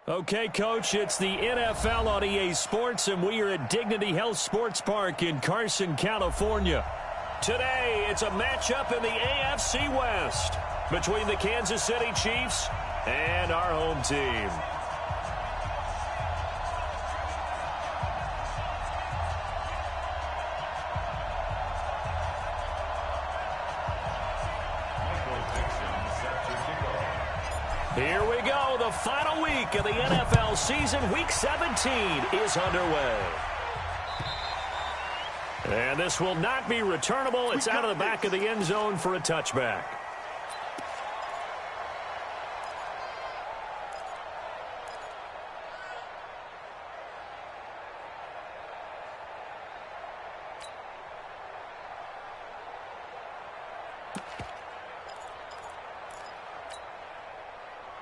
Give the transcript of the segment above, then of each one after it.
Okay, Coach, it's the NFL on EA Sports, and we are at Dignity Health Sports Park in Carson, California. Today, it's a matchup in the AFC West between the Kansas City Chiefs and our home team. Here we go. The final week of the NFL season. Week 17 is underway. And this will not be returnable. It's out of the back of the end zone for a touchback.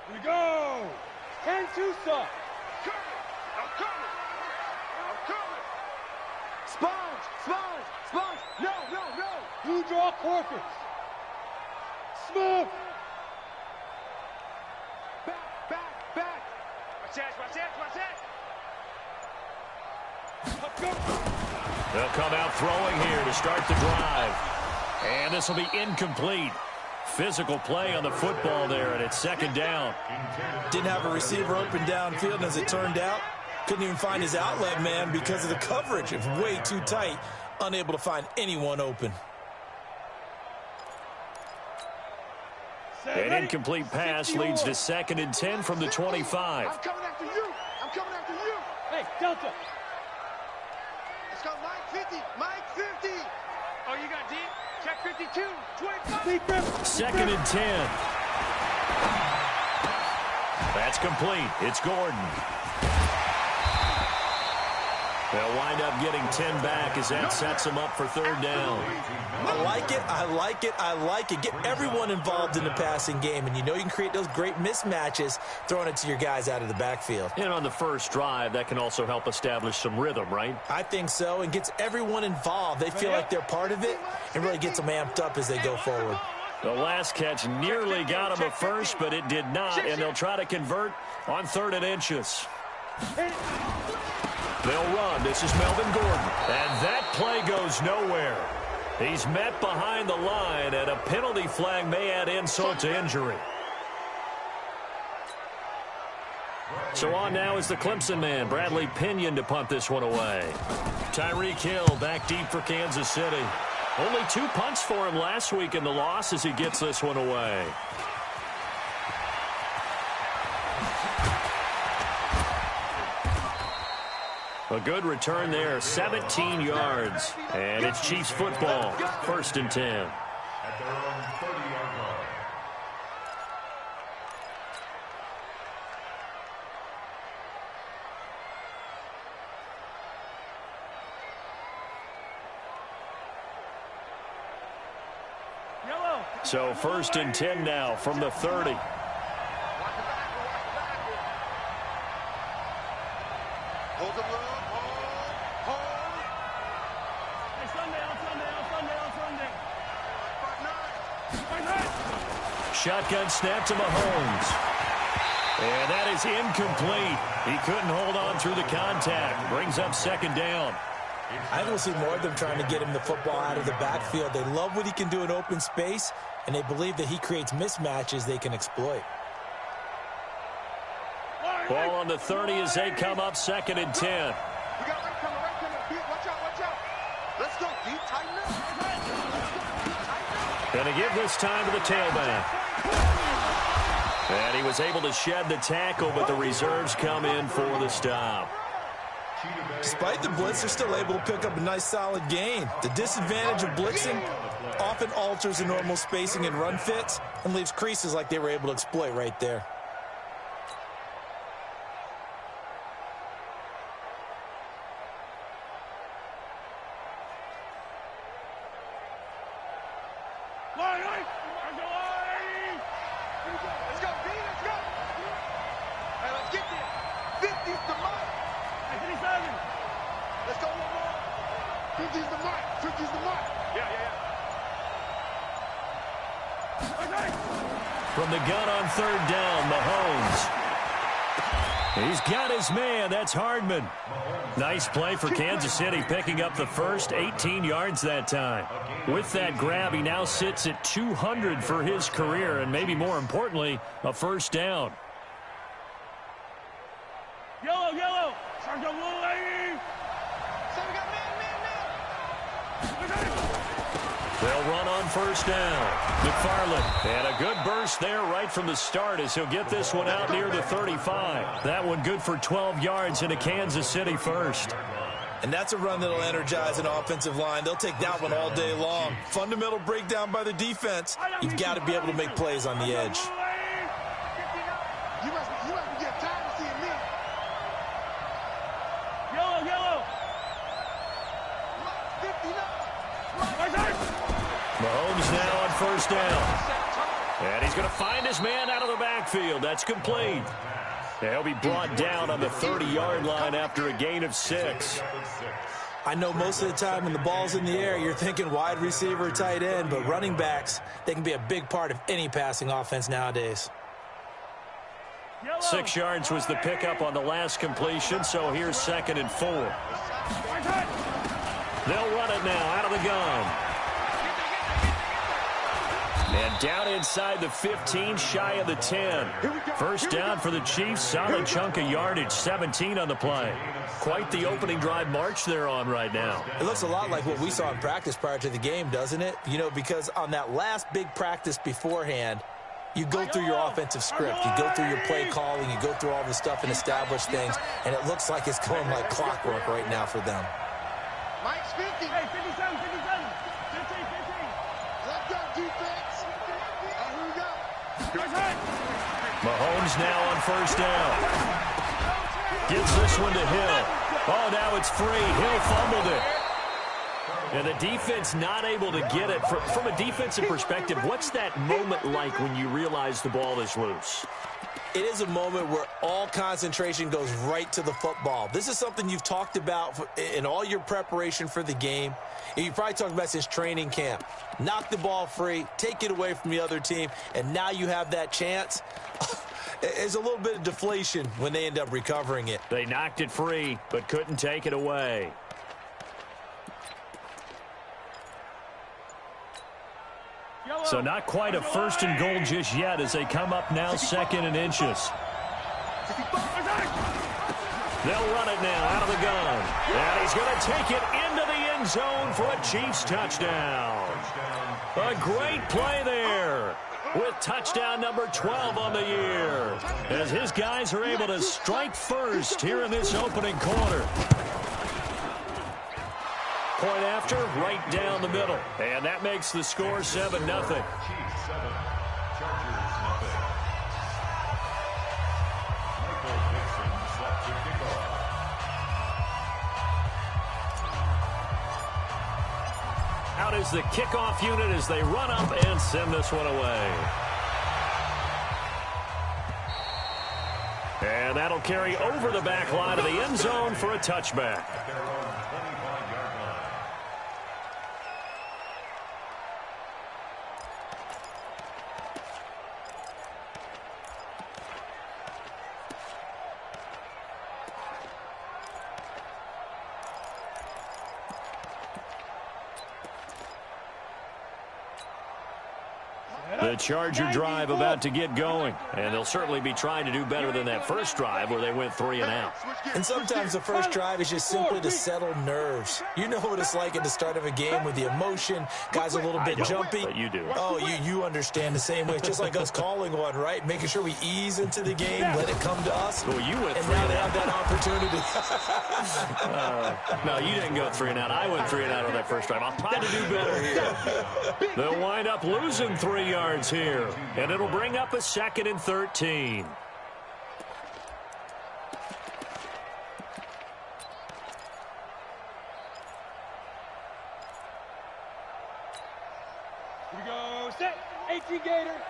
Here we go! 10-2 suck. I'm coming! Sponge! No! Blue draw Corkers. Smooth! Back! Watch that! They'll come out throwing here to start the drive. And this will be incomplete. Physical play on the football there, and it's second down. Didn't have a receiver open downfield, and as it turned out, couldn't even find his outlet man because of the coverage. It's way too tight, unable to find anyone open. An incomplete pass leads to 2nd and 10 from the 25. I'm coming after you! Hey, Delta! Let's go, Mike 50! Oh, you got deep? Check 52, 25. 2nd and 10. That's complete. It's Gordon. They'll wind up getting 10 back as that sets them up for 3rd down. I like it. Get everyone involved in the passing game, and you know you can create those great mismatches throwing it to your guys out of the backfield. And on the first drive, that can also help establish some rhythm, right? I think so, and gets everyone involved. They feel like they're part of it, and really gets them amped up as they go forward. The last catch nearly got him a first, but it did not, and they'll try to convert on 3rd and inches. They'll run. This is Melvin Gordon. And that play goes nowhere. He's met behind the line, and a penalty flag may add insult to injury. So on now is the Clemson man, Bradley Pinion, to punt this one away. Tyreek Hill back deep for Kansas City. Only 2 punts for him last week in the loss as he gets this one away. A good return there, 17 yards. And it's Chiefs football, 1st and 10. At their own 30-yard line. So 1st and 10 now from the 30. Hold them low. Hold. Hey, Sunday. Shotgun snap to Mahomes. And that is incomplete. He couldn't hold on through the contact. Brings up 2nd down. I think we'll see more of them trying to get him the football out of the backfield. They love what he can do in open space, and they believe that he creates mismatches they can exploit. Ball on the 30 as they come up 2nd and 10. We got right coming. Watch out. Let's go, deep, tighten up. Going to give this time to the tailback. And he was able to shed the tackle, but the reserves come in for the stop. Despite the blitz, they're still able to pick up a nice, solid gain. The disadvantage of blitzing often alters the normal spacing and run fits and leaves creases like they were able to exploit right there. Let's go, B, let's go. Hey, let's get there. 50's the mark. 57. Let's go one more. 50's the mark. 50's the mark. Yeah. From the gun on 3rd down, Mahomes. He's got his man. That's Hardman. Nice play for Kansas City, picking up the first 18 yards that time. With that grab, he now sits at 200 for his career, and maybe more importantly, a first down. Yellow, yellow. Charge the little lady. So we got man. They'll run on first down. McFarland, and a good burst there right from the start as he'll get this one out near the 35. That one good for 12 yards into Kansas City first. And that's a run that'll energize an offensive line. They'll take that one all day long. Fundamental breakdown by the defense. You've got to be able to make plays on the edge. You must get tired of seeing me. Yellow, yellow. 59. Mahomes now on first down. And he's going to find his man out of the backfield. That's complete. He'll be brought down on the 30-yard line after a gain of 6. I know most of the time when the ball's in the air, you're thinking wide receiver, tight end, but running backs, they can be a big part of any passing offense nowadays. 6 yards was the pickup on the last completion, so here's 2nd and 4. They'll run it now out of the gun. And down inside the 15, shy of the 10. First down for the Chiefs. Solid chunk of yardage, 17 on the play. Quite the opening drive march they're on right now. It looks a lot like what we saw in practice prior to the game, doesn't it? You know, because on that last big practice beforehand, you go through your offensive script. You go through your play calling. You go through all the stuff and establish things. And it looks like it's going like clockwork right now for them. Mike's 50. Hey, 57, 57. 15. Let's go, defense. Here we go. Mahomes now on first down. Gets this one to Hill. Oh, now it's free. Hill fumbled it. And the defense not able to get it. From a defensive perspective, what's that moment like when you realize the ball is loose? It is a moment where all concentration goes right to the football. This is something you've talked about in all your preparation for the game. You probably talked about since training camp. Knock the ball free, take it away from the other team, and now you have that chance. There's a little bit of deflation when they end up recovering it. They knocked it free, but couldn't take it away. So not quite a 1st and goal just yet as they come up now 2nd and inches. They'll run it now out of the gun. And he's going to take it into the end zone for a Chiefs touchdown. A great play there with touchdown number 12 on the year as his guys are able to strike first here in this opening quarter. Point after, right down the middle. And that makes the score 7-0. Chiefs 7, Chargers nothing. Michael Dixon set to kickoff. Out is the kickoff unit as they run up and send this one away. And that'll carry over the back line of the end zone for a touchback. The Charger drive about to get going, and they'll certainly be trying to do better than that first drive where they went 3 and out. And sometimes the first drive is just simply to settle nerves. You know what it's like at the start of a game with the emotion, guys are a little bit jumpy. But you do. Oh, you understand the same way. It's just like us calling one, right? Making sure we ease into the game, let it come to us. Well, you went and 3 now and they out. have that opportunity. No, you didn't go 3 and out. I went 3 and out on that first drive. I'll try to do better here. They'll wind up losing 3 yards here, and it'll bring up a 2nd and 13. Here we go. Set. 18 Gator. 21.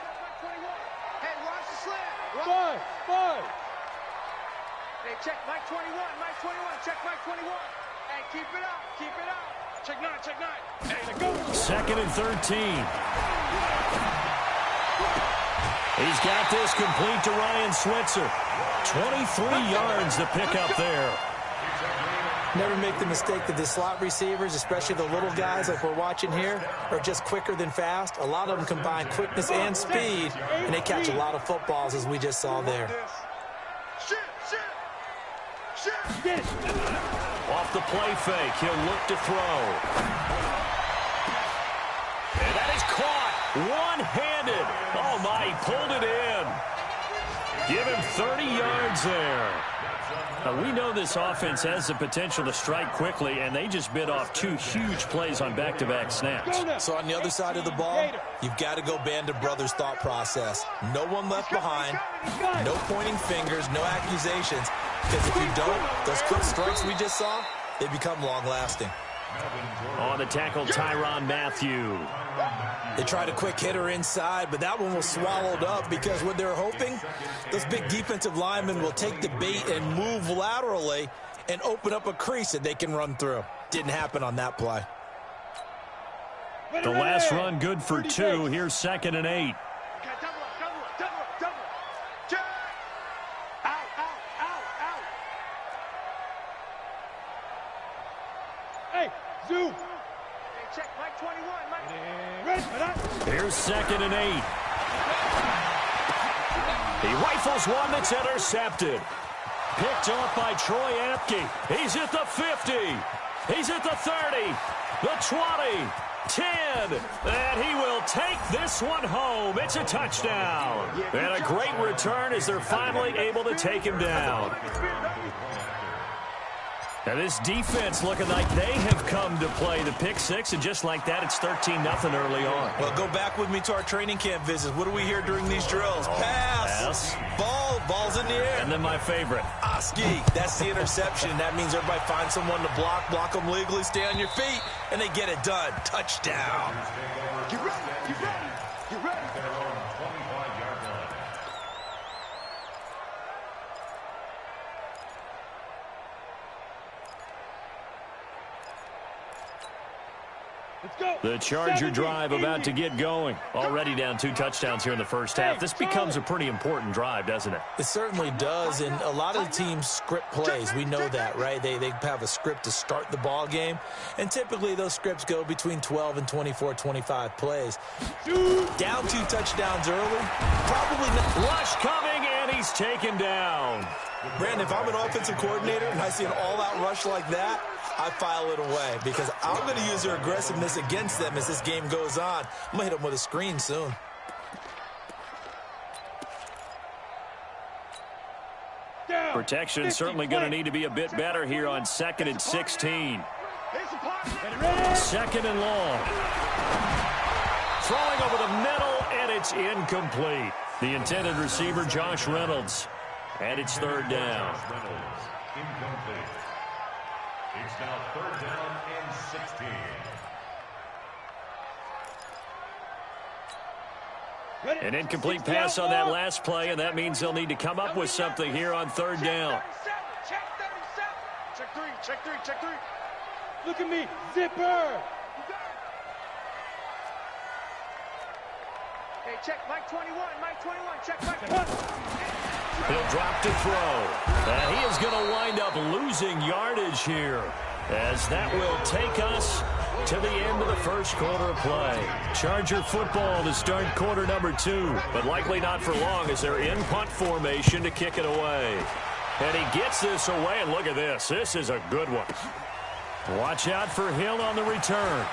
Hey, watch the slant. 5. Hey, check Mike 21. Mike 21. Check Mike 21. Hey, keep it up. Keep it up. Check 9. Check 9. Hey, let's go. 2nd and 13. He's got this complete to Ryan Switzer. 23 yards to pick up there. Never make the mistake that the slot receivers, especially the little guys like we're watching here, are just quicker than fast. A lot of them combine quickness and speed, and they catch a lot of footballs, as we just saw there. Off the play fake, he'll look to throw. And that is caught one-handed. Oh, my, he pulled it in. Give him 30 yards there. We know this offense has the potential to strike quickly, and they just bit off 2 huge plays on back-to-back snaps. So on the other side of the ball, you've got to go Band of Brothers thought process. No one left behind, no pointing fingers, no accusations, because if you don't, those quick strikes we just saw, they become long-lasting. On the tackle, Tyrann Mathieu. They tried a quick hitter inside, but that one was swallowed up because what they're hoping, those big defensive linemen will take the bait and move laterally and open up a crease that they can run through. Didn't happen on that play. The last run good for 2. Here's 2nd and 8. Zoom. Hey, check Mike 21. Here's 2nd and 8. He rifles one that's intercepted. Picked off by Troy Apke. He's at the 50. He's at the 30. The 20. 10. And he will take this one home. It's a touchdown. And a great return as they're finally able to take him down. Now this defense looking like they have come to play. The pick 6, and just like that, it's 13-0 early on. Well, go back with me to our training camp visits. What do we hear during these drills? Pass. Ball's in the air. And then my favorite. Oski. That's the interception. That means everybody finds someone to block them legally, stay on your feet, and they get it done. Touchdown. Get ready. Get ready. Get ready. The Charger drive about to get going. Already down 2 touchdowns here in the first half. This becomes a pretty important drive, doesn't it? It certainly does, and a lot of the teams script plays. We know that, right? They have a script to start the ball game, and typically those scripts go between 12 and 24, 25 plays. Down 2 touchdowns early, probably not. Rush coming, and he's taken down. Brandon, if I'm an offensive coordinator and I see an all-out rush like that, I file it away because I'm going to use their aggressiveness against them as this game goes on. I'm going to hit them with a screen soon. Protection certainly going to need to be a bit better here on 2nd and 16. 2nd and long. Throwing over the middle, and it's incomplete. The intended receiver, Josh Reynolds. And it's 3rd down. Incomplete. It's now 3rd down and 16. An incomplete pass on that last play, and that means they'll need to come up with something here on 3rd down. Check 37. Check 3. Check 3. Look at me. Zipper. Hey, check Mike 21. Mike 21. Check Mike 21. He'll drop to throw. And he is going to wind up losing yardage here, as that will take us to the end of the first quarter of play. Charger football to start quarter number 2, but likely not for long as they're in punt formation to kick it away. And he gets this away, and look at this. This is a good one. Watch out for Hill on the return.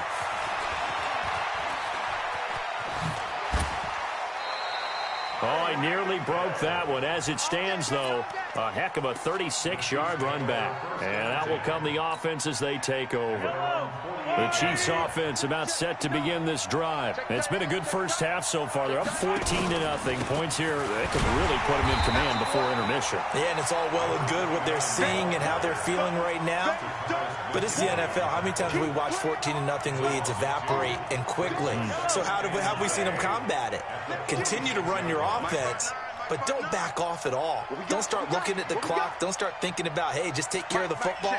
Oh, he nearly broke that one. As it stands, though, a heck of a 36-yard run back. And out will come the offense as they take over. The Chiefs offense about set to begin this drive. It's been a good first half so far. They're up 14-0. Points here, they could really put them in command before intermission. Yeah, and it's all well and good what they're seeing and how they're feeling right now. But it's the NFL. How many times have we watched 14-0 leads evaporate and quickly? So how have we seen them combat it? Continue to run your offense, but don't back off at all. Don't start looking at the clock. Don't start thinking about, hey, just take care of the football.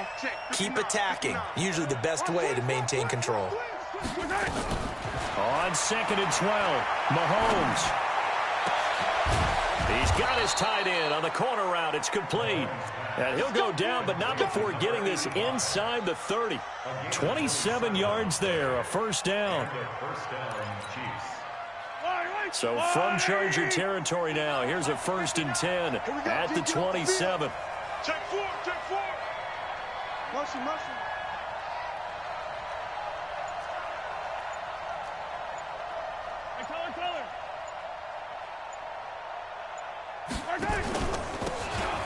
Keep attacking. Usually the best way to maintain control. On 2nd and 12, Mahomes. He's got his tight end on the corner route. It's complete. And he'll go down, but not before getting this inside the 30. 27 yards there, a first down. So from Charger territory now, here's a 1st and 10 at the 27. Check four. Motion.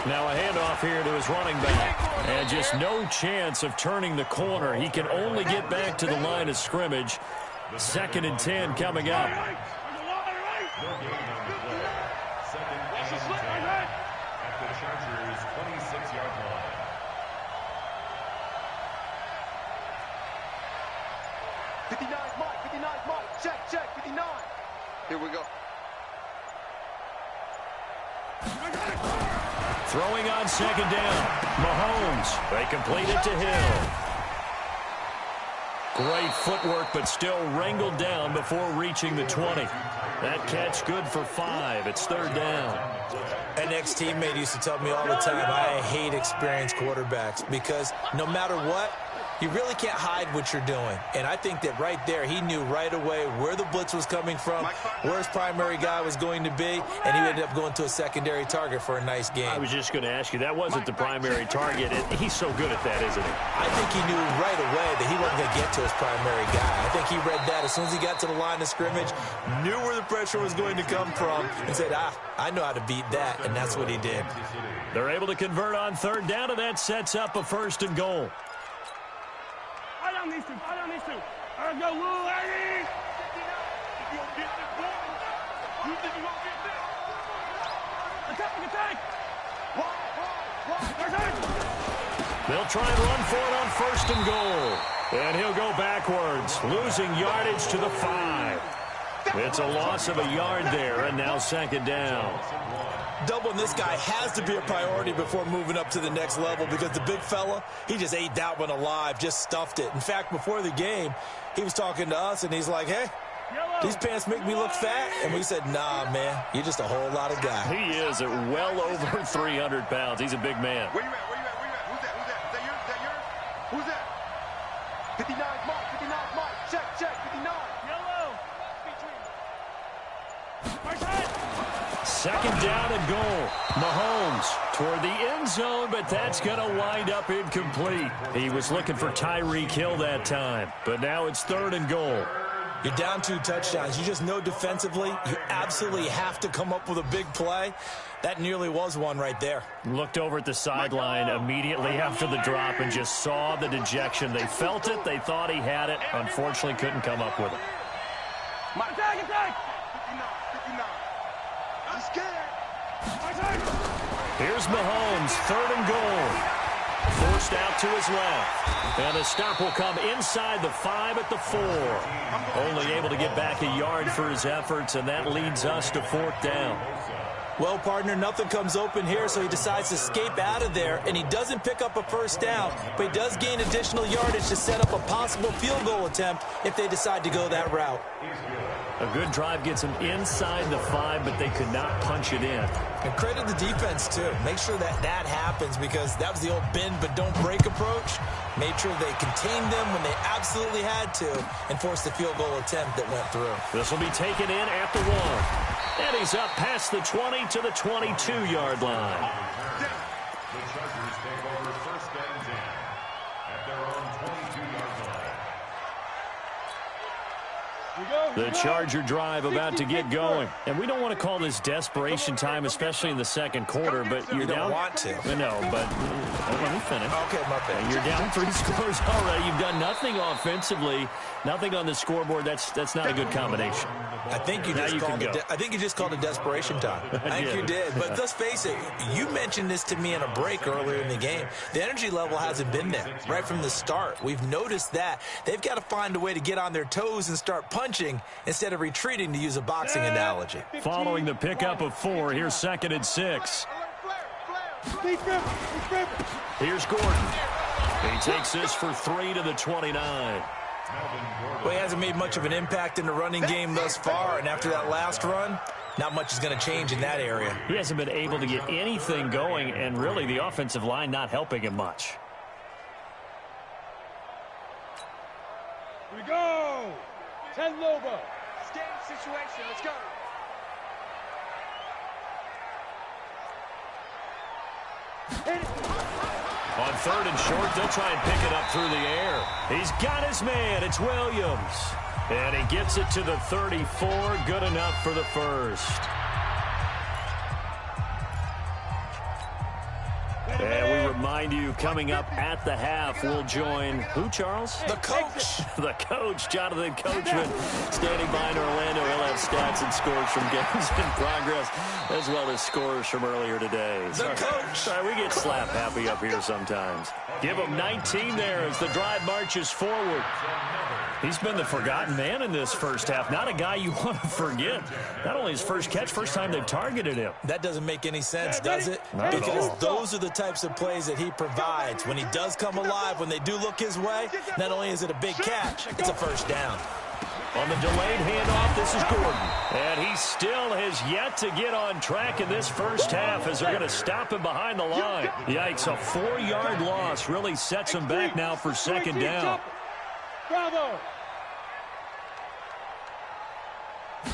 Now a handoff here to his running back. And just no chance of turning the corner. He can only get back to the line of scrimmage. 2nd and 10 coming up. No gain on the play. 2nd and 10 at the Chargers' 26-yard line. Mike. Check, 59. Here we go. Throwing on 2nd down. Mahomes. They complete it to Hill. Great footwork, but still wrangled down before reaching the 20. That catch good for 5. It's 3rd down. An ex-teammate used to tell me all the time, I hate experienced quarterbacks because no matter what, you really can't hide what you're doing. And I think that right there, he knew right away where the blitz was coming from, where his primary guy was going to be, and he ended up going to a secondary target for a nice game. I was just going to ask you, that wasn't the primary target. He's so good at that, isn't he? I think he knew right away that he wasn't going to get to his primary guy. I think he read that as soon as he got to the line of scrimmage, knew where the pressure was going to come from, and said, I know how to beat that, and that's what he did. They're able to convert on 3rd down, and that sets up a 1st and goal. I don't need to. All right, go, Lou, Eddie. You gonna get this ball? You think you gonna get this? Attack. They'll try and run for it on 1st and goal. And he'll go backwards, losing yardage to the 5. It's a loss of a yard there, and now 2nd down. Doubling this guy has to be a priority before moving up to the next level because the big fella, he just ate that one alive, just stuffed it. In fact, before the game, he was talking to us, and he's like, hey, these pants make me look fat. And we said, nah, man, you're just a whole lot of guy. He is at well over 300 pounds. He's a big man. Where you at? Who's that? Is that yours? Who's that? 59 Mike. Check, 59. Yellow. 2nd down and goal. Mahomes toward the end zone, but that's going to wind up incomplete. He was looking for Tyreek Hill that time, but now it's 3rd and goal. You're down 2 touchdowns. You just know defensively you absolutely have to come up with a big play. That nearly was one right there. Looked over at the sideline immediately after the drop and just saw the dejection. They felt it. They thought he had it. Unfortunately, couldn't come up with it. Attack. 59. I'm scared. Here's Mahomes, 3rd and goal. Forced out to his left. And the stop will come inside the 5 at the 4. Only able to get back a yard for his efforts, and that leads us to 4th down. Well, partner, nothing comes open here, so he decides to escape out of there, and he doesn't pick up a 1st down, but he does gain additional yardage to set up a possible field goal attempt if they decide to go that route. A good drive gets him inside the 5, but they could not punch it in. And credit the defense, too. Make sure that happens because that was the old bend but don't break approach. Made sure they contained them when they absolutely had to and forced the field goal attempt that went through. This will be taken in at the 1. And he's up past the 20 to the 22-yard line. The Chargers take over 1st and 10 at their own 22-yard line. The Charger drive about to get going. And we don't want to call this desperation time, especially in the 2nd quarter, but you're down. You don't want to. No, but let me finish. Okay, my bad. You're down 3 scores already. You've done nothing offensively, nothing on the scoreboard. That's not a good combination. I think you just called it desperation time. I think you did. But let's face it, you mentioned this to me in a break earlier in the game. The energy level hasn't been there right from the start. We've noticed that. They've got to find a way to get on their toes and start punching instead of retreating, to use a boxing analogy. Following the pickup of 4, here's 2nd and 6. Here's Gordon. He takes this for 3 to the 29. Well, he hasn't made much of an impact in the running game thus far, and after that last run, Not much is going to change in that area. He hasn't been able to get anything going, and really the offensive line not helping him much. Here we go. 10 Lobo. Game situation. Let's go. On 3rd and short, they'll try and pick it up through the air. He's got his man. It's Williams. And he gets it to the 34. Good enough for the first. And we remind you, coming up at the half, we'll join who, Charles? The coach. The coach, Jonathan Coachman, standing by in Orlando. He'll have stats and scores from games in progress, as well as scores from earlier today. The coach. Sorry, we get slap happy up here sometimes. Give him 19 there as the drive marches forward. He's been the forgotten man in this first half. Not a guy you want to forget. Not only his first catch, first time they've targeted him. That doesn't make any sense, does it? Not at Because all. those are the types of plays that he provides. When he does come alive, when they do look his way, not only is it a big catch, it's a first down. On the delayed handoff, this is Gordon. And he still has yet to get on track in this first half as they're going to stop him behind the line. Yikes, a 4-yard loss really sets him back now for second down. Bravo.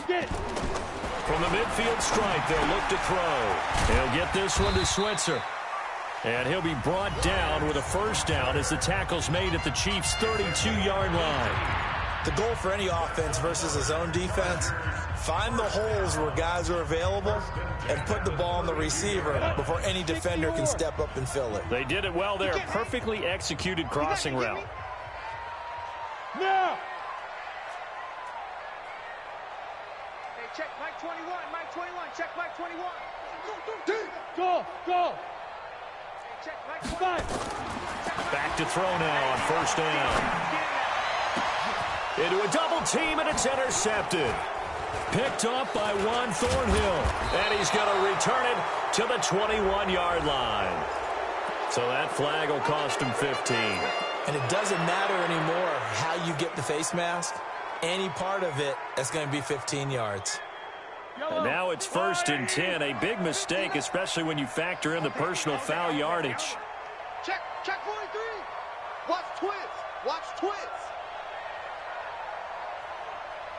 Get it. From the midfield stripe, they'll look to throw. He'll get this one to Switzer. And he'll be brought down with a first down as the tackle's made at the Chiefs' 32-yard line. The goal for any offense versus his own defense, find the holes where guys are available and put the ball on the receiver before any defender can step up and fill it. They did it well there. Perfectly executed crossing route. Now. Hey, check Mike 21. Mike 21. Check Mike 21. Go. Go. Hey, check Mike 25. Back to throw now on first down. Into a double team, and it's intercepted. Picked up by Juan Thornhill. And he's going to return it to the 21-yard line. So that flag will cost him 15. And it doesn't matter anymore how you get the face mask. Any part of it, that's going to be 15 yards. And now it's 1st and 10. A big mistake, especially when you factor in the personal foul yardage. Check 43. Watch twins. Watch twins.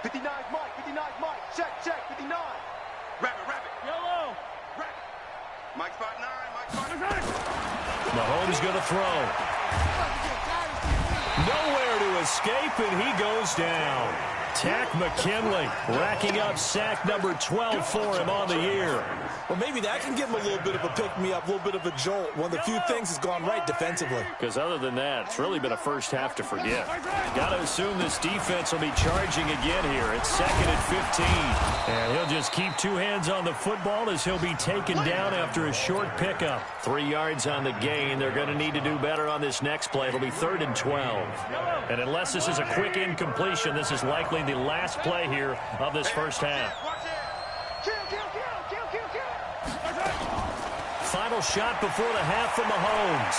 59 Mike. 59 Mike. Check 59. Rabbit. Yellow. Rabbit. Mike 59. Mike 59. Mahomes going to throw. Nowhere to escape, and he goes down. Tack McKinley racking up sack number 12 for him on the year. Well, maybe that can give him a little bit of a pick-me-up, a little bit of a jolt. One of the few things has gone right defensively. Because other than that, it's really been a first half to forget. Got to assume this defense will be charging again here. It's 2nd and 15. And he'll just keep 2 hands on the football as he'll be taken down after a short pickup. 3 yards on the gain. They're going to need to do better on this next play. It'll be 3rd and 12. And unless this is a quick incompletion, this is likely the last play here of this first half. Kill. Final shot before the half from Mahomes.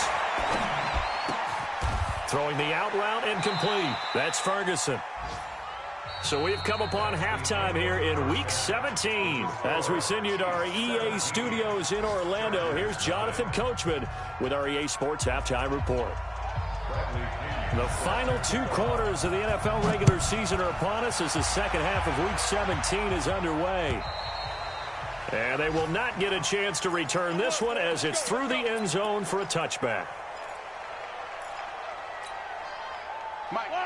Throwing the out route incomplete. That's Ferguson. So we've come upon halftime here in Week 17. As we send you to our EA studios in Orlando, here's Jonathan Coachman with our EA Sports Halftime Report. The final 2 quarters of the NFL regular season are upon us as the second half of Week 17 is underway. And they will not get a chance to return this one as it's through the end zone for a touchback.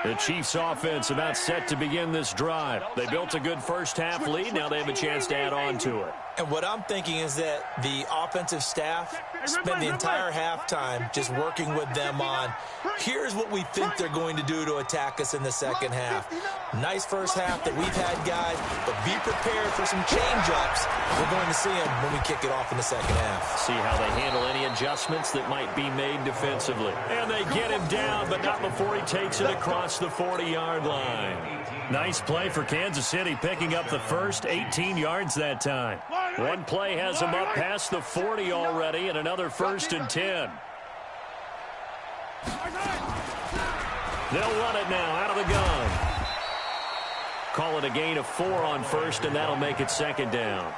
The Chiefs offense about set to begin this drive. They built a good first half lead. Now they have a chance to add on to it. And what I'm thinking is that the offensive staff spend the entire halftime just working with them on, here's what we think they're going to do to attack us in the second half. Nice first half that we've had, guys, but be prepared for some change-ups. We're going to see them when we kick it off in the second half. See how they handle any adjustments that might be made defensively. And they get him down, but not before he takes it across the 40-yard line. Nice play for Kansas City, picking up the first 18 yards that time. One play has him up past the 40 already, and another 1st and 10. They'll run it now out of the gun. call it a gain of 4 on first, and that'll make it second down.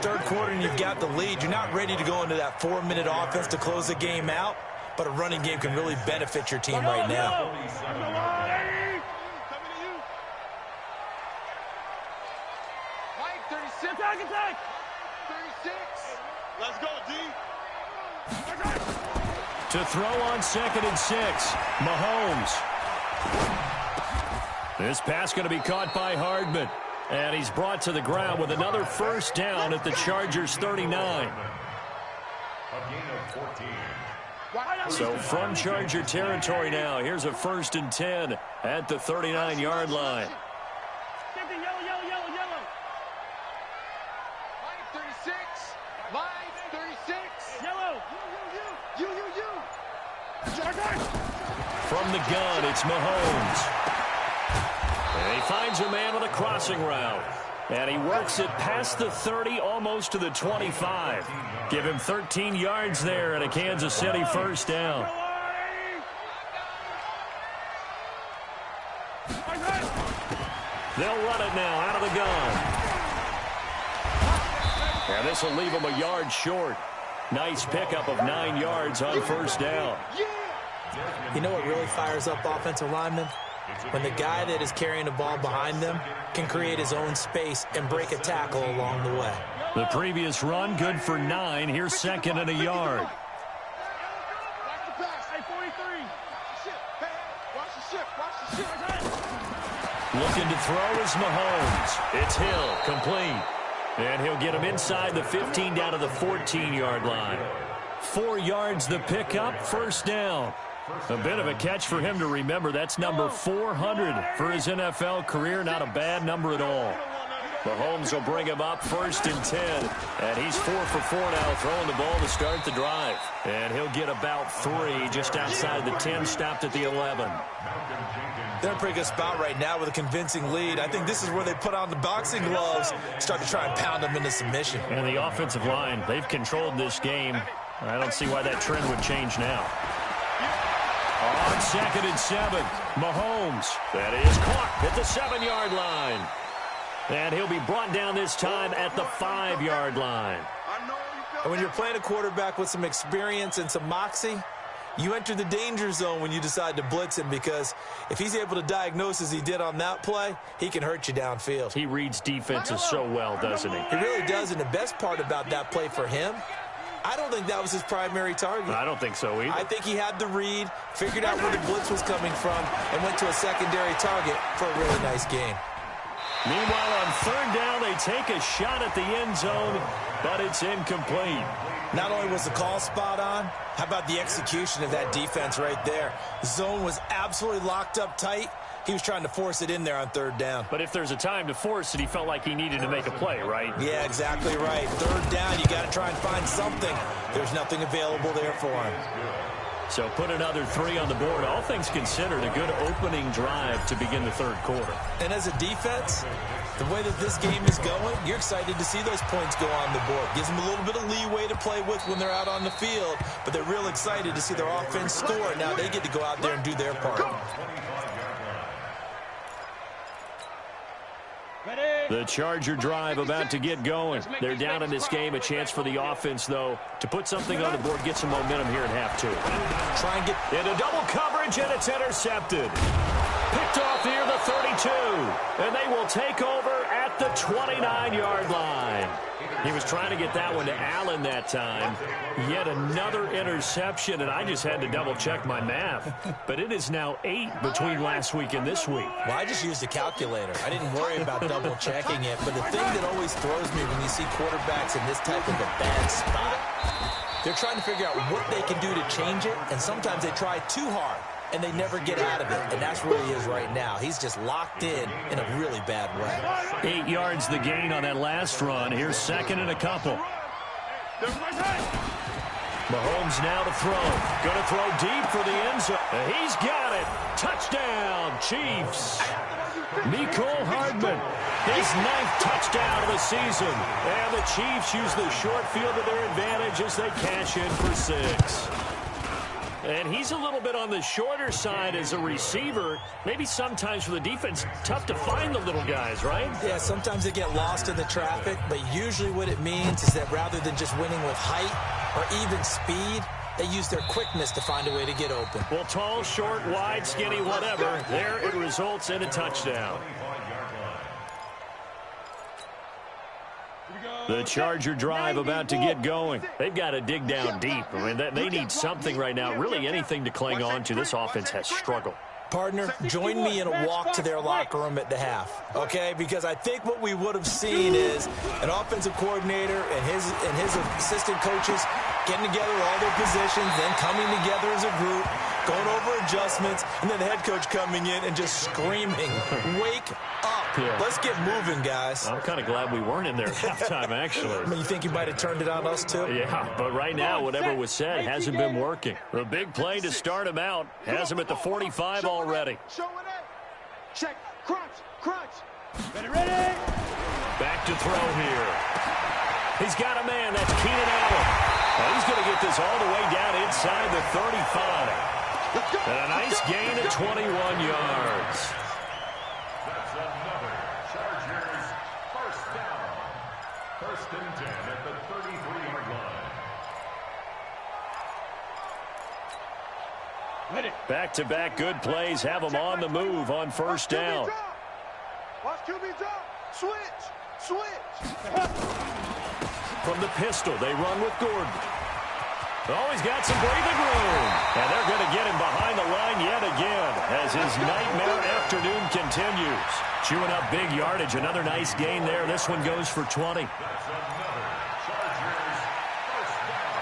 Third quarter and you've got the lead. You're not ready to go into that 4-minute offense to close the game out, but a running game can really benefit your team right now. Mike, 36. Attack. 36. Let's go, D. To throw on 2nd and 6, Mahomes. This pass going to be caught by Hardman. And he's brought to the ground with another first down at the Chargers' 39. So from Charger territory now, here's a 1st and 10 at the 39-yard line. Mike, 36. Mike, 36. Yellow. You. From the gun, it's Mahomes. And he finds a man on a crossing route. And he works it past the 30, almost to the 25. Give him 13 yards there and a Kansas City first down. They'll run it now out of the gun. And this will leave him a yard short. Nice pickup of 9 yards on first down. You know what really fires up offensive linemen? When the guy that is carrying the ball behind them can create his own space and break a tackle along the way. The previous run, good for 9. Here's 2nd and a yard. Watch the pass. Hey, 43. Watch the ship. Looking to throw is Mahomes. It's Hill, complete. And he'll get him inside the 15 down to the 14-yard line. 4 yards the pickup, first down. A bit of a catch for him to remember. That's number 400 for his NFL career. Not a bad number at all. Mahomes will bring him up 1st and 10. And he's 4 for 4 now, throwing the ball to start the drive. And he'll get about 3 just outside the 10, stopped at the 11. They're in a pretty good spot right now with a convincing lead. I think this is where they put on the boxing gloves, start to try and pound them into submission. And the offensive line, they've controlled this game. I don't see why that trend would change now. On 2nd and 7, Mahomes. That is caught at the 7-yard line. And he'll be brought down this time at the 5-yard line. And when you're playing a quarterback with some experience and some moxie, you enter the danger zone when you decide to blitz him, because if he's able to diagnose as he did on that play, he can hurt you downfield. He reads defenses so well, doesn't he? He really does, and the best part about that play for him, I don't think that was his primary target. I don't think so either. I think he had the read, figured out where the blitz was coming from, and went to a secondary target for a really nice game. Meanwhile, on 3rd down, they take a shot at the end zone, but it's incomplete. Not only was the call spot on, how about the execution of that defense right there? The zone was absolutely locked up tight. He was trying to force it in there on 3rd down. But if there's a time to force it, he felt like he needed to make a play, right? Yeah, exactly right. 3rd down, you got to try and find something. There's nothing available there for him. So put another 3 on the board. All things considered, a good opening drive to begin the 3rd quarter. And as a defense, the way that this game is going, you're excited to see those points go on the board. Gives them a little bit of leeway to play with when they're out on the field, but they're real excited to see their offense score. Now they get to go out there and do their part. The Charger drive about to get going. They're down in this game. A chance for the offense, though, to put something on the board, get some momentum here in half 2. Try and get into double coverage, and it's intercepted. Picked off near the 32, and they will take over at the 29-yard line. He was trying to get that one to Allen that time. Yet another interception, and I just had to double-check my math. But it is now 8 between last week and this week. Well, I just used a calculator. I didn't worry about double-checking it. But the thing that always throws me when you see quarterbacks in this type of a bad spot, they're trying to figure out what they can do to change it, and sometimes they try too hard, and they never get out of it. And that's where he is right now. He's just locked in a really bad way. 8 yards the gain on that last run. Here's 2nd and a couple. Mahomes now to throw. Going to throw deep for the end zone. He's got it. Touchdown, Chiefs. Mecole Hardman, his 9th touchdown of the season. And the Chiefs use the short field to their advantage as they cash in for 6. And he's a little bit on the shorter side as a receiver. Maybe sometimes for the defense, tough to find the little guys, right? Yeah, sometimes they get lost in the traffic, but usually what it means is that rather than just winning with height or even speed, they use their quickness to find a way to get open. Well, tall, short, wide, skinny, whatever, there it results in a touchdown. The Charger drive about to get going. They've got to dig down deep. I mean, they need something right now, really anything to cling on to. This offense has struggled. Partner, join me in a walk to their locker room at the half, okay? Because I think what we would have seen is an offensive coordinator and his assistant coaches getting together all their positions, then coming together as a group, going over adjustments, and then the head coach coming in and just screaming, wake up. Yeah. Let's get moving, guys. I'm kind of glad we weren't in there at halftime, actually. I mean, you think you might have turned it on us, too? Yeah, but right now, whatever was said hasn't been working. The big play to start him out has him at the 45 already. Check, crunch. Ready. Back to throw here. He's got a man. That's Keenan Allen. Well, he's going to get this all the way down inside the 35. And a nice gain of 21 yards. That's another Chargers first down. First and 10 at the 33-yard line. Back-to-back good plays have them on the move on first down. Watch QB drop. Switch. From the pistol, they run with Gordon. Oh, he's got some breathing room. And they're going to get him behind the line yet again as his nightmare afternoon continues. Chewing up big yardage. Another nice gain there. This one goes for 20. That's another Chargers first down.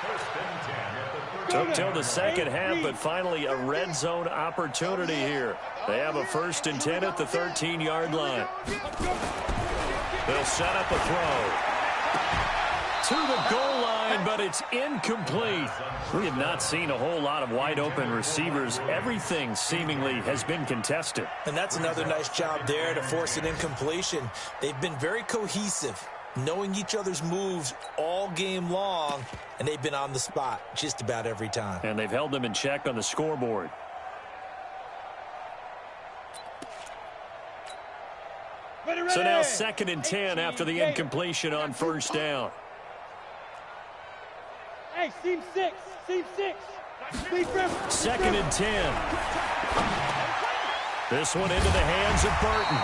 First and 10 at the 30. Took till the second half, but finally a red zone opportunity here. They have a first and 10 at the 13-yard line. They'll set up a throw to the goal line, but it's incomplete. We have not seen a whole lot of wide-open receivers. Everything seemingly has been contested. And that's another nice job there to force an incompletion. They've been very cohesive, knowing each other's moves all game long, and they've been on the spot just about every time. And they've held them in check on the scoreboard. So now second and 10 after the incompletion on first down. Hey, seam six. Second and 10. This one into the hands of Burton.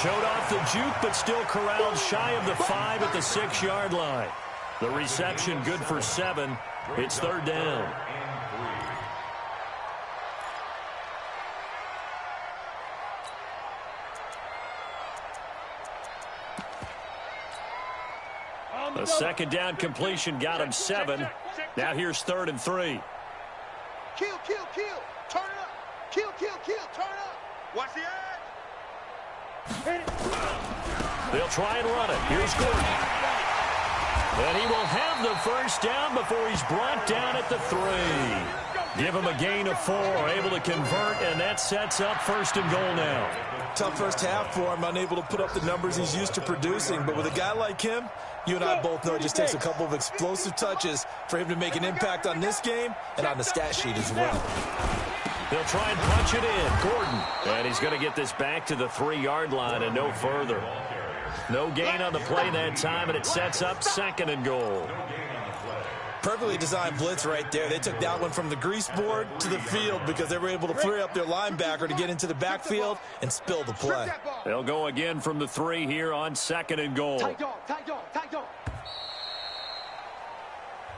Showed off the juke, but still corralled shy of the 5 at the 6-yard line. The reception good for 7. It's third down. A second down completion got him 7. Now here's third and 3. Kill. Turn it up. Kill. Turn it up. Watch the edge. They'll try and run it. Here's Gordon. And he will have the first down before he's brought down at the 3. Give him a gain of 4, able to convert, and that sets up first and goal now. Tough first half for him, unable to put up the numbers he's used to producing. But with a guy like him, you and I both know it just takes a couple of explosive touches for him to make an impact on this game and on the stat sheet as well. They'll try and punch it in. Gordon. And he's going to get this back to the 3-yard line and no further. No gain on the play that time, and it sets up second and goal. Perfectly designed blitz right there. They took that one from the grease board to the field because they were able to free up their linebacker to get into the backfield and spill the play. They'll go again from the 3 here on second and goal. Tight dog.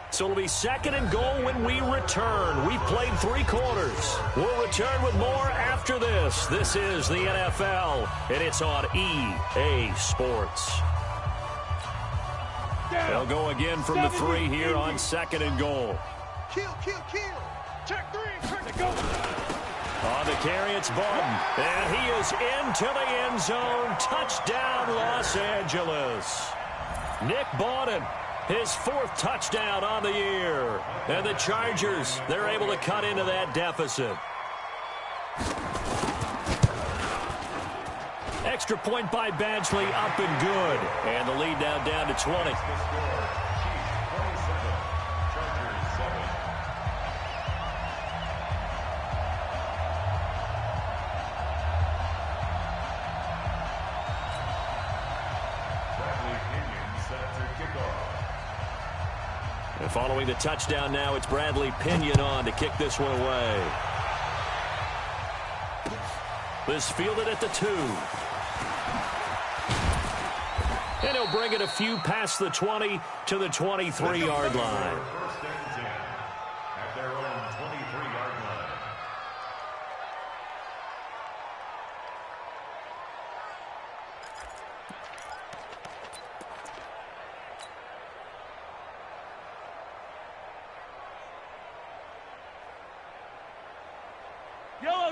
So it'll be second and goal when we return. We've played 3 quarters. We'll return with more after this. This is the NFL, and it's on EA Sports. They'll go again from the 3 here on second and goal. Kill. Check 3. Turn to go. On the carry, it's Barton. And he is into the end zone. Touchdown, Los Angeles. Nick Barton, his 4th touchdown on the year. And the Chargers, they're able to cut into that deficit. Extra point by Badgley, up and good. And the lead now down to 20. Following the touchdown now, it's Bradley Pinion on to kick this one away. This fielded at the 2. And he'll bring it a few past the 20 to the 23-yard line. First and 10 at their own 23-yard line.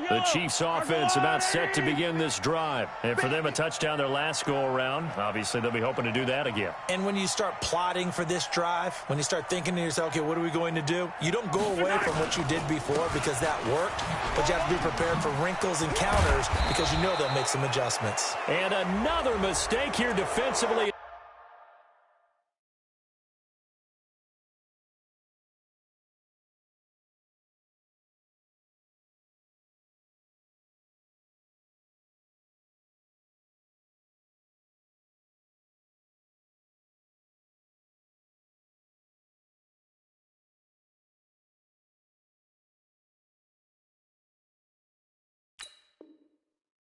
The Chiefs offense about set to begin this drive. And for them, a touchdown their last go-around. Obviously, they'll be hoping to do that again. And when you start plotting for this drive, when you start thinking to yourself, okay, what are we going to do? You don't go away from what you did before because that worked, but you have to be prepared for wrinkles and counters because you know they'll make some adjustments. And another mistake here defensively.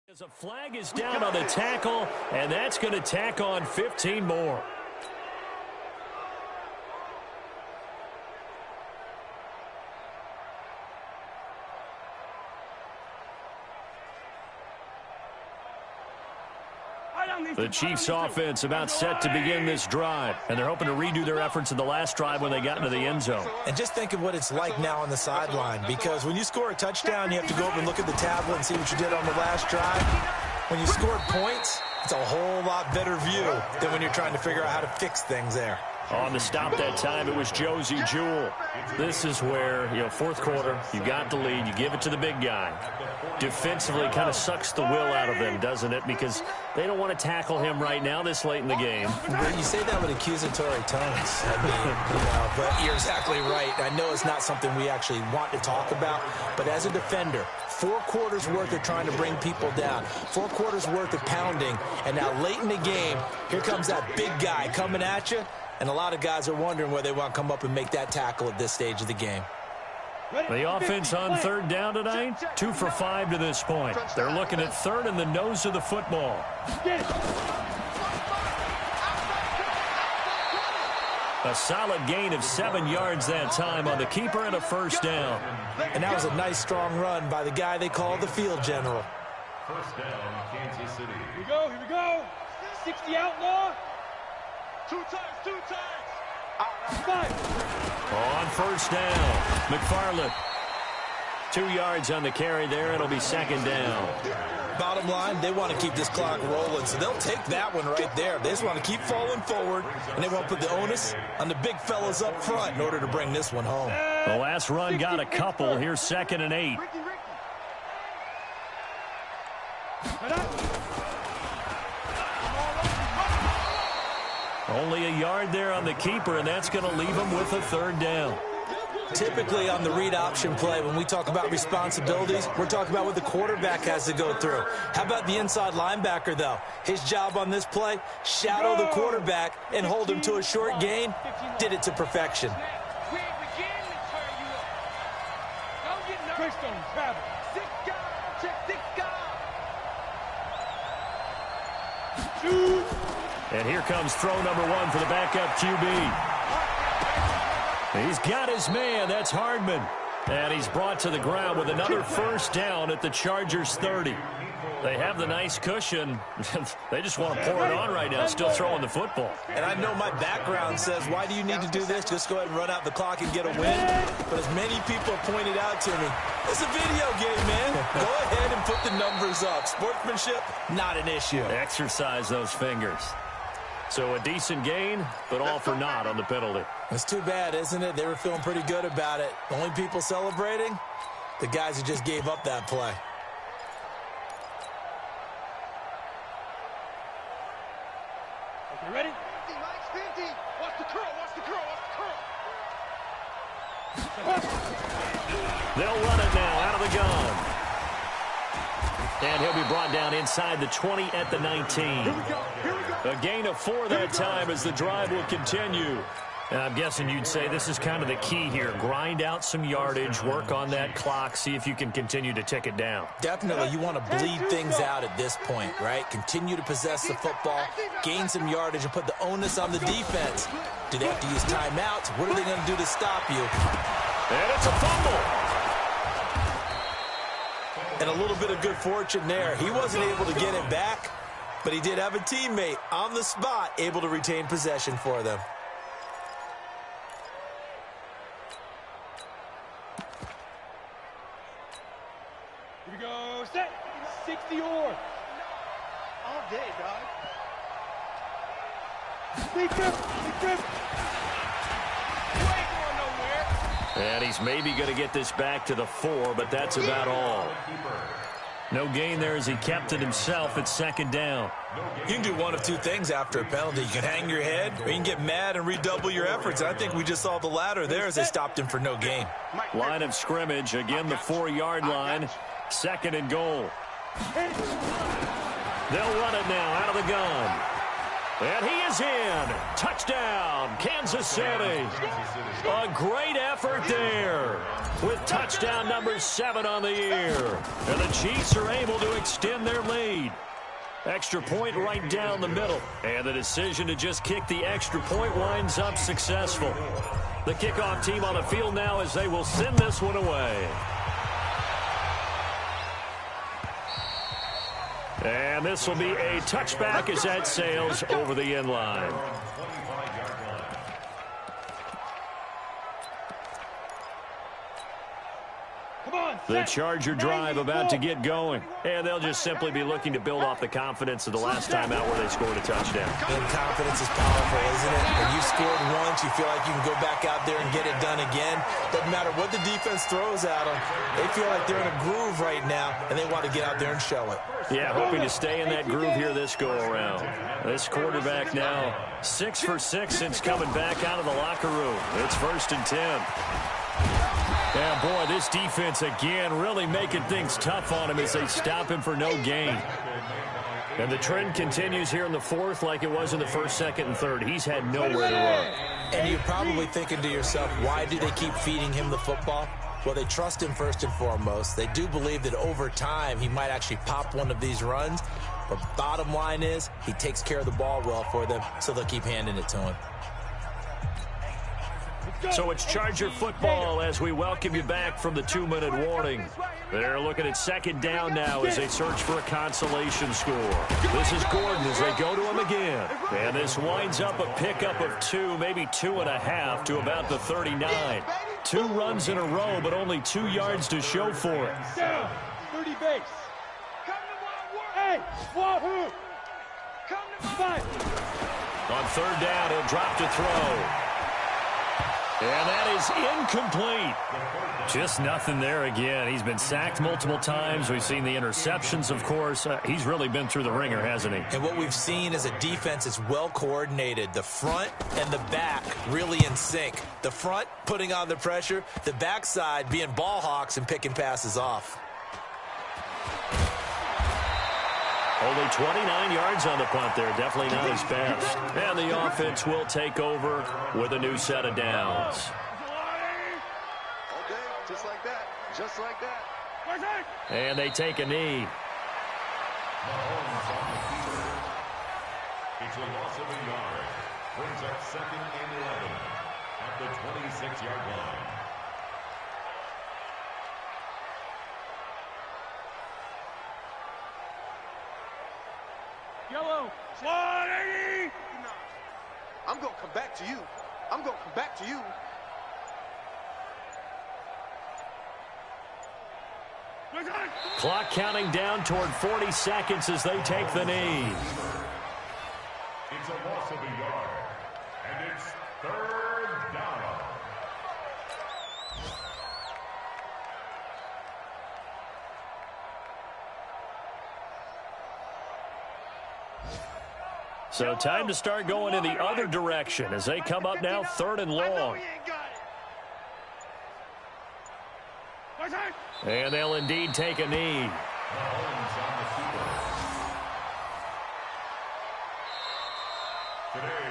As a flag is down on the tackle, and that's going to tack on 15 more. The Chiefs offense about set to begin this drive, and they're hoping to redo their efforts in the last drive when they got into the end zone. And just think of what it's like now on the sideline, because when you score a touchdown, you have to go over and look at the tablet and see what you did on the last drive. When you scored points, it's a whole lot better view than when you're trying to figure out how to fix things there. On the stop that time, it was Josie Jewell. This is where, fourth quarter, you got the lead, you give it to the big guy. Defensively, kind of sucks the will out of them, doesn't it? Because they don't want to tackle him right now this late in the game. You say that with accusatory tones. I mean, but you're exactly right. I know it's not something we actually want to talk about, but as a defender, 4 quarters worth of trying to bring people down, 4 quarters worth of pounding, and now late in the game, here comes that big guy coming at you. And a lot of guys are wondering where they want to come up and make that tackle at this stage of the game. The offense on third down tonight, 2 for 5 to this point. They're looking at third and the nose of the football. A solid gain of 7 yards that time on the keeper and a first down. And that was a nice, strong run by the guy they call the field general. First down, Kansas City. Here we go, here we go. 60 outlaw. 2 times, 2 times. 5. On first down, McFarland. 2 yards on the carry there. It'll be second down. Bottom line, they want to keep this clock rolling, so they'll take that one right there. They just want to keep falling forward, and they want to put the onus on the big fellas up front in order to bring this one home. The last run got a couple. Here's 2nd and 8. Only a yard there on the keeper, and that's going to leave him with a third down. Typically on the read option play, when we talk about responsibilities, we're talking about what the quarterback has to go through. How about the inside linebacker, though? His job on this play, shadow the quarterback and hold him to a short gain. Did it to perfection. And here comes throw number 1 for the backup QB. He's got his man. That's Hardman. And he's brought to the ground with another first down at the Chargers 30. They have the nice cushion. They just want to pour it on right now, still throwing the football. And I know my background says, why do you need to do this? Just go ahead and run out the clock and get a win. But as many people have pointed out to me, it's a video game, man. Go ahead and put the numbers up. Sportsmanship, not an issue. Exercise those fingers. So a decent gain, but all for naught on the penalty. It's too bad, isn't it? They were feeling pretty good about it. The only people celebrating, the guys who just gave up that play. Okay, ready? 50, Mike, 50. Watch the curl, watch the curl, watch the curl. They'll run it now out of the gun. And he'll be brought down inside the 20 at the 19. Here we go, here we go. A gain of 4 that time as the drive will continue. And I'm guessing you'd say this is kind of the key here. Grind out some yardage, work on that clock, see if you can continue to tick it down. Definitely, you want to bleed things out at this point, right? Continue to possess the football, gain some yardage, and put the onus on the defense. Do they have to use timeouts? What are they going to do to stop you? And it's a fumble. And a little bit of good fortune there. He wasn't able to get it back, but he did have a teammate on the spot able to retain possession for them. Here we go, set, 60 or. All day, dog. Big trip, big trip. You ain't going nowhere. And he's maybe going to get this back to the 4, but that's about all. No gain there as he kept it himself at second down. You can do one of two things after a penalty. You can hang your head, or you can get mad and redouble your efforts. I think we just saw the latter there as they stopped him for no gain. Line of scrimmage, again the 4-yard line. Second and goal. They'll run it now out of the gun. And he is in. Touchdown, Kansas City. A great effort there with touchdown number 7 on the year. And the Chiefs are able to extend their lead. Extra point right down the middle. And the decision to just kick the extra point winds up successful. The kickoff team on the field now as they will send this one away. And this will be a touchback as that sails over the end line. The Charger drive about to get going. And they'll just simply be looking to build off the confidence of the last time out where they scored a touchdown. And confidence is powerful, isn't it? When you've scored once, you feel like you can go back out there and get it done again. Doesn't matter what the defense throws at them. They feel like they're in a groove right now, and they want to get out there and show it. Yeah, hoping to stay in that groove here this go-around. This quarterback now 6 for 6 since coming back out of the locker room. It's 1st and 10. Yeah, boy, this defense again really making things tough on him as they stop him for no gain. And the trend continues here in the 4th like it was in the 1st, 2nd, and 3rd. He's had nowhere to run. And you're probably thinking to yourself, why do they keep feeding him the football? Well, they trust him first and foremost. They do believe that over time he might actually pop one of these runs. But bottom line is he takes care of the ball well for them, so they'll keep handing it to him. So it's Charger football as we welcome you back from the 2-minute warning. They're looking at 2nd down now as they search for a consolation score. This is Gordon as they go to him again. And this winds up a pickup of 2, maybe 2.5 to about the 39. 2 runs in a row, but only 2 yards to show for it. Down, 30 base. Hey, wahoo! Come to 5. On 3rd down, he'll drop to throw. And that is incomplete. Just nothing there again. He's been sacked multiple times. We've seen the interceptions, of course. He's really been through the ringer, hasn't he? And what we've seen is a defense that's well coordinated. The front and the back really in sync. The front putting on the pressure. The backside being ball hawks and picking passes off. Only 29 yards on the punt there. Definitely not his best. And the offense will take over with a new set of downs. Okay, just like that. Just like that. And they take a knee. It's a loss of a yard. Brings up 2nd and 11 at the 26-yard line. Yellow. Slide 80. I'm going to come back to you. I'm going to come back to you. Clock counting down toward 40 seconds as they take the knee. It's a loss of a yard. And it's 3rd down. So time to start going in the other direction as they come up now 3rd and long. And they'll indeed take a knee.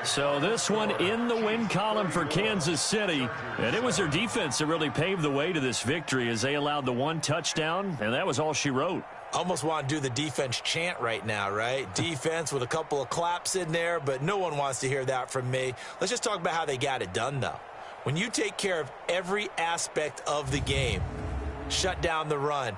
So this one in the win column for Kansas City, and it was their defense that really paved the way to this victory as they allowed the one touchdown, and that was all she wrote. Almost want to do the defense chant right now, right? Defense with a couple of claps in there, but no one wants to hear that from me. Let's just talk about how they got it done, though. When you take care of every aspect of the game, shut down the run,